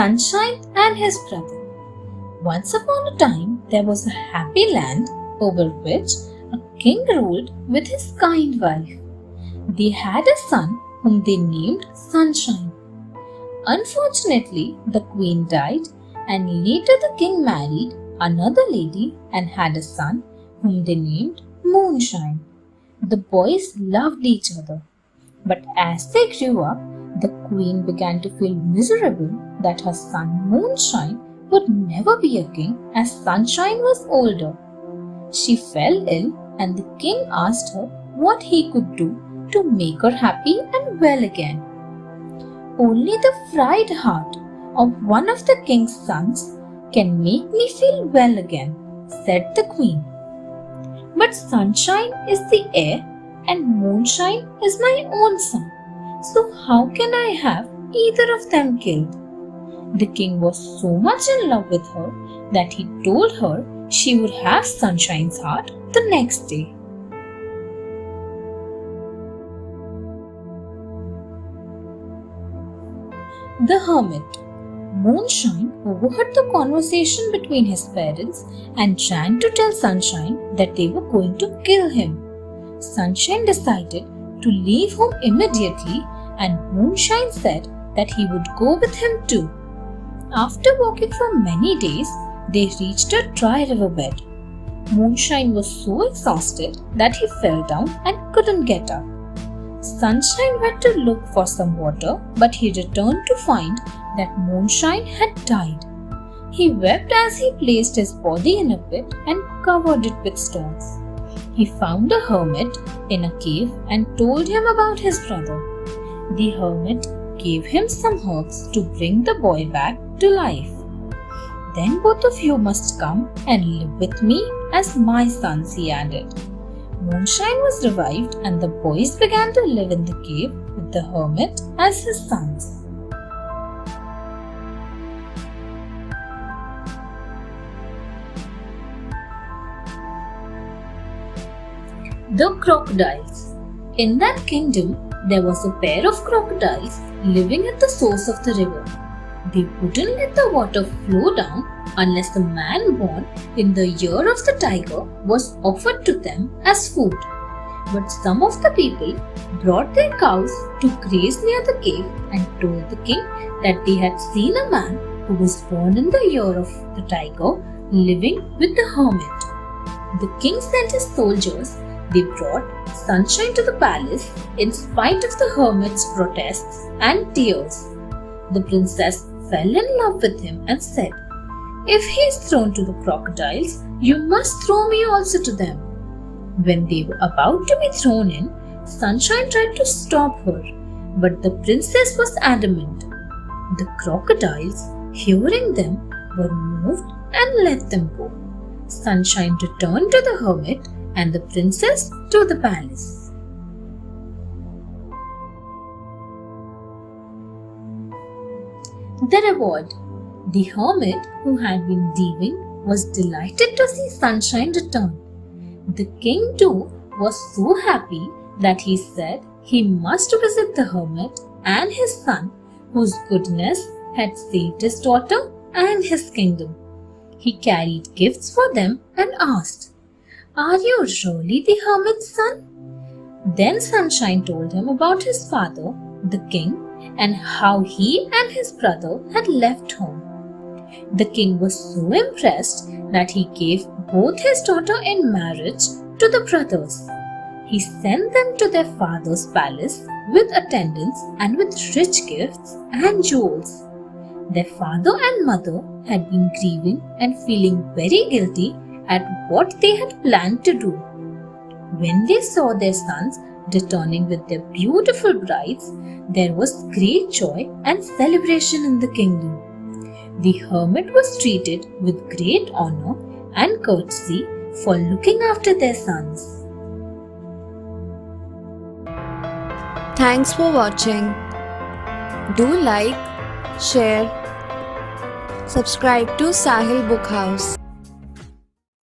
Sunshine and his brother. Once upon a time, there was a happy land over which a king ruled with his kind wife. They had a son whom they named Sunshine. Unfortunately, the queen died, and later the king married another lady and had a son whom they named Moonshine. The boys loved each other, but as they grew up, the queen began to feel miserable that her son Moonshine would never be a king as Sunshine was older. She fell ill, and the king asked her what he could do to make her happy and well again. Only the fried heart of one of the king's sons can make me feel well again, said the queen. But Sunshine is the heir and Moonshine is my own son. So how can I have either of them killed? The king was so much in love with her that he told her she would have Sunshine's heart the next day. The Hermit. Moonshine overheard the conversation between his parents and ran to tell Sunshine that they were going to kill him. Sunshine decided to leave home immediately, and Moonshine said that he would go with him too. After walking for many days, they reached a dry riverbed. Moonshine was so exhausted that he fell down and couldn't get up. Sunshine went to look for some water, but he returned to find that Moonshine had died. He wept as he placed his body in a pit and covered it with stones. He found a hermit in a cave and told him about his brother. The hermit gave him some herbs to bring the boy back to life. Then both of you must come and live with me as my sons, he added. Moonshine was revived, and the boys began to live in the cave with the hermit as his sons. The Crocodiles. In that kingdom, there was a pair of crocodiles living at the source of the river. They wouldn't let the water flow down unless the man born in the year of the tiger was offered to them as food. But some of the people brought their cows to graze near the cave and told the king that they had seen a man who was born in the year of the tiger living with the hermit. The king sent his soldiers. They brought Sunshine to the palace in spite of the hermit's protests and tears. The princess fell in love with him and said, "If he is thrown to the crocodiles, you must throw me also to them." When they were about to be thrown in, Sunshine tried to stop her, but the princess was adamant. The crocodiles, hearing them, were moved and let them go. Sunshine returned to the hermit and the princess to the palace. The reward. The hermit, who had been grieving, was delighted to see Sunshine return. The king too was so happy that he said he must visit the hermit and his son, whose goodness had saved his daughter and his kingdom. He carried gifts for them and asked, "Are you really the hermit's son?" Then Sunshine told him about his father, the king, and how he and his brother had left home. The king was so impressed that he gave both his daughter in marriage to the brothers. He sent them to their father's palace with attendants and with rich gifts and jewels. Their father and mother had been grieving and feeling very guilty at what they had planned to do. When they saw their sons returning with their beautiful brides, there was great joy and celebration in the kingdom. The hermit was treated with great honor and courtesy for looking after their sons. Thanks for watching. Do like, share, subscribe to Sahil Book House.